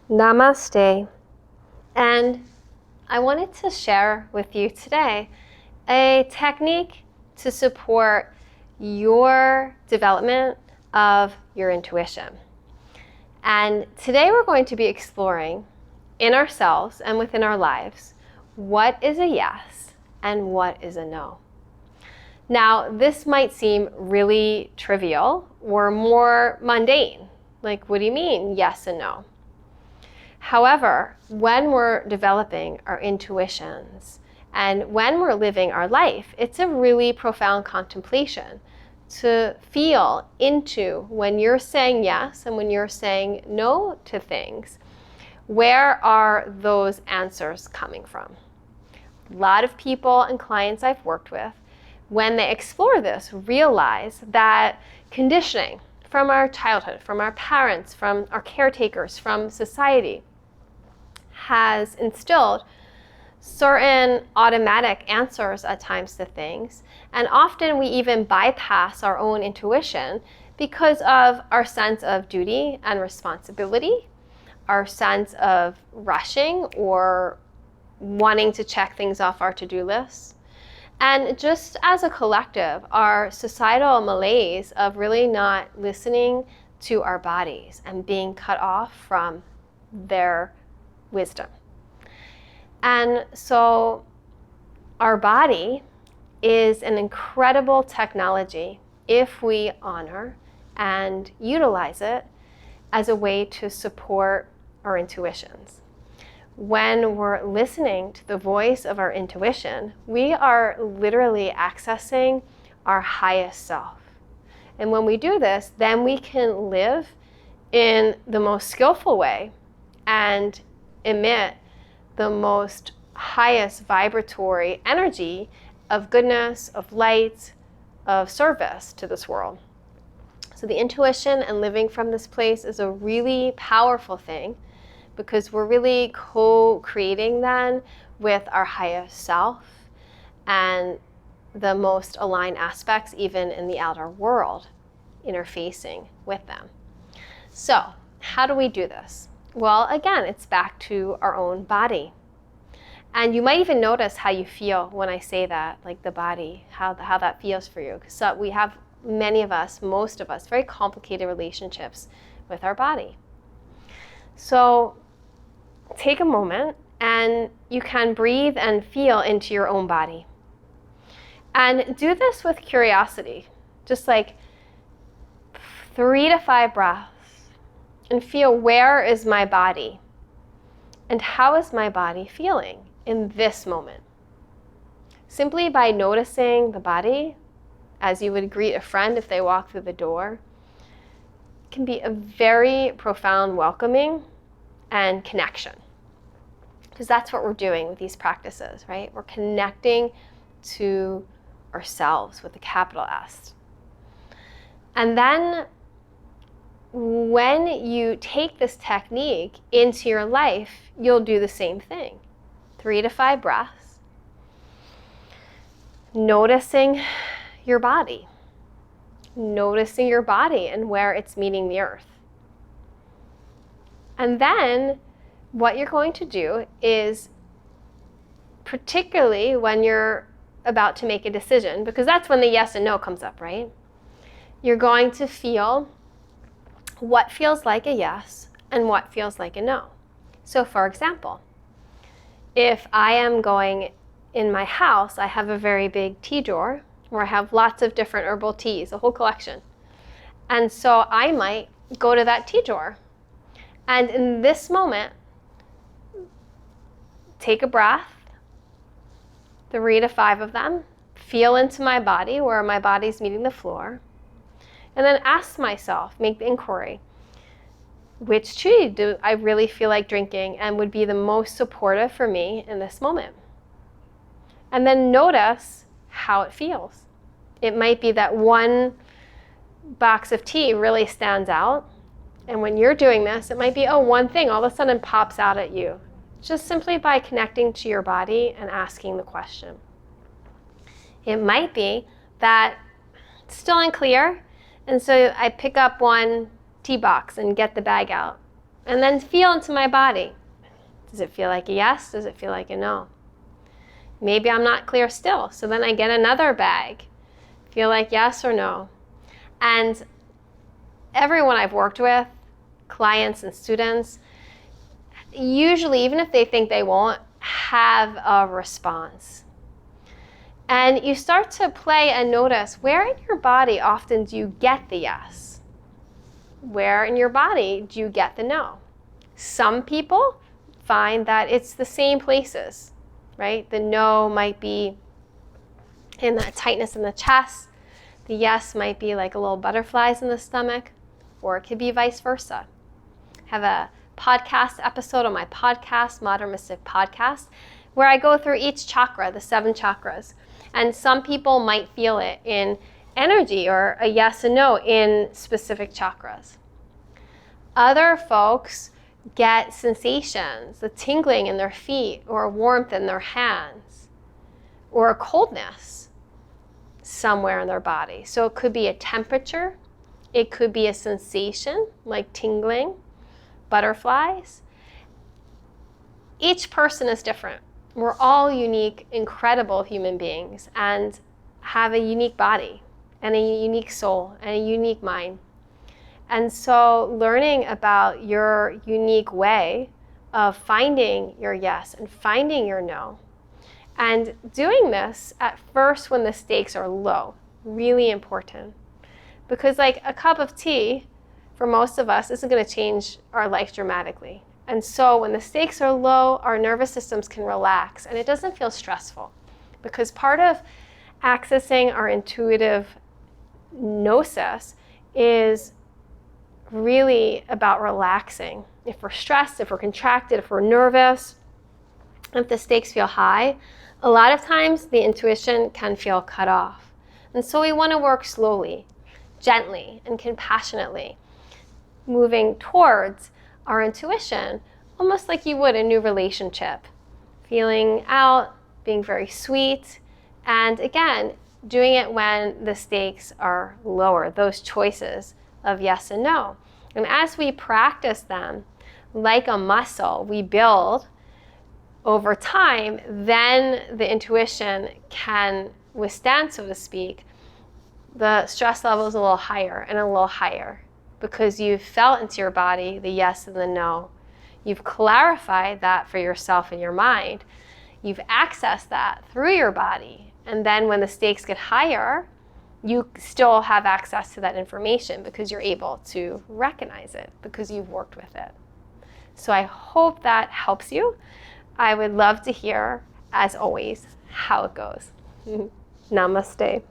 Namaste. And I wanted to share with you today a technique to support your development of your intuition. And today we're going to be exploring in ourselves and within our lives what is a yes and what is a no. Now, this might seem really trivial or more mundane. Like, what do you mean, yes and no? However, when we're developing our intuitions and when we're living our life, it's a really profound contemplation to feel into when you're saying yes and when you're saying no to things. Where are those answers coming from? A lot of people and clients I've worked with, when they explore this, realize that conditioning from our childhood, from our parents, from our caretakers, from society, has instilled certain automatic answers at times to things. And often we even bypass our own intuition because of our sense of duty and responsibility, our sense of rushing or wanting to check things off our to-do lists. And just as a collective, our societal malaise of really not listening to our bodies and being cut off from their wisdom. And so our body is an incredible technology if we honor and utilize it as a way to support our intuitions. When we're listening to the voice of our intuition, we are literally accessing our highest self. And when we do this, then we can live in the most skillful way and emit the most highest vibratory energy of goodness, of light, of service to this world. So the intuition and living from this place is a really powerful thing, because we're really co-creating then with our highest self and the most aligned aspects even in the outer world, interfacing with them. So how do we do this? Well, again, it's back to our own body. And you might even notice how you feel when I say that, like the body, how that feels for you. Because we have, many of us, most of us, very complicated relationships with our body. So take a moment and you can breathe and feel into your own body. And do this with curiosity, just like 3 to 5 breaths, and feel, where is my body? And how is my body feeling in this moment? Simply by noticing the body as you would greet a friend if they walk through the door, can be a very profound welcoming and connection. Because that's what we're doing with these practices, right? We're connecting to ourselves with a capital S. And then when you take this technique into your life, you'll do the same thing. 3 to 5 breaths, noticing your body and where it's meeting the earth. And then what you're going to do is, particularly when you're about to make a decision, because that's when the yes and no comes up, right? You're going to feel what feels like a yes and what feels like a no. So for example, if I am going in my house, I have a very big tea drawer where I have lots of different herbal teas, a whole collection. And so I might go to that tea drawer. And in this moment, take a breath, 3 to 5 of them, feel into my body where my body's meeting the floor, and then ask myself, make the inquiry, which tea do I really feel like drinking and would be the most supportive for me in this moment? And then notice how it feels. It might be that one box of tea really stands out. And when you're doing this, it might be, one thing all of a sudden pops out at you, just simply by connecting to your body and asking the question. It might be that it's still unclear, and so I pick up one tea box and get the bag out And then feel into my body. Does it feel like a yes? Does it feel like a no? Maybe I'm not clear still. So then I get another bag. Feel like yes or no? And everyone I've worked with, clients and students, usually, even if they think they won't, have a response. And you start to play and notice, where in your body often do you get the yes? Where in your body do you get the no? Some people find that it's the same places, right? The no might be in that tightness in the chest. The yes might be like a little butterflies in the stomach, or it could be vice versa. I have a podcast episode on my podcast, Modern Mystic Podcast, where I go through each chakra, the 7 chakras. And some people might feel it in energy, or a yes and no in specific chakras. Other folks get sensations, the tingling in their feet, or warmth in their hands, or a coldness somewhere in their body. So it could be a temperature, it could be a sensation like tingling, butterflies. Each person is different. We're all unique, incredible human beings and have a unique body and a unique soul and a unique mind. And so learning about your unique way of finding your yes and finding your no, and doing this at first when the stakes are low, really important. Because like a cup of tea, for most of us, isn't going to change our life dramatically. And so when the stakes are low, our nervous systems can relax and it doesn't feel stressful. Because part of accessing our intuitive gnosis is really about relaxing. If we're stressed, if we're contracted, if we're nervous, if the stakes feel high, a lot of times the intuition can feel cut off. And so we want to work slowly, gently, and compassionately, moving towards our intuition, almost like you would a new relationship. Feeling out, being very sweet, and again, doing it when the stakes are lower, those choices of yes and no. And as we practice them, like a muscle, we build over time, then the intuition can withstand, so to speak, the stress level is a little higher and a little higher because you've felt into your body the yes and the no. You've clarified that for yourself in your mind. You've accessed that through your body. And then when the stakes get higher, you still have access to that information because you're able to recognize it because you've worked with it. So I hope that helps you. I would love to hear, as always, how it goes. Namaste.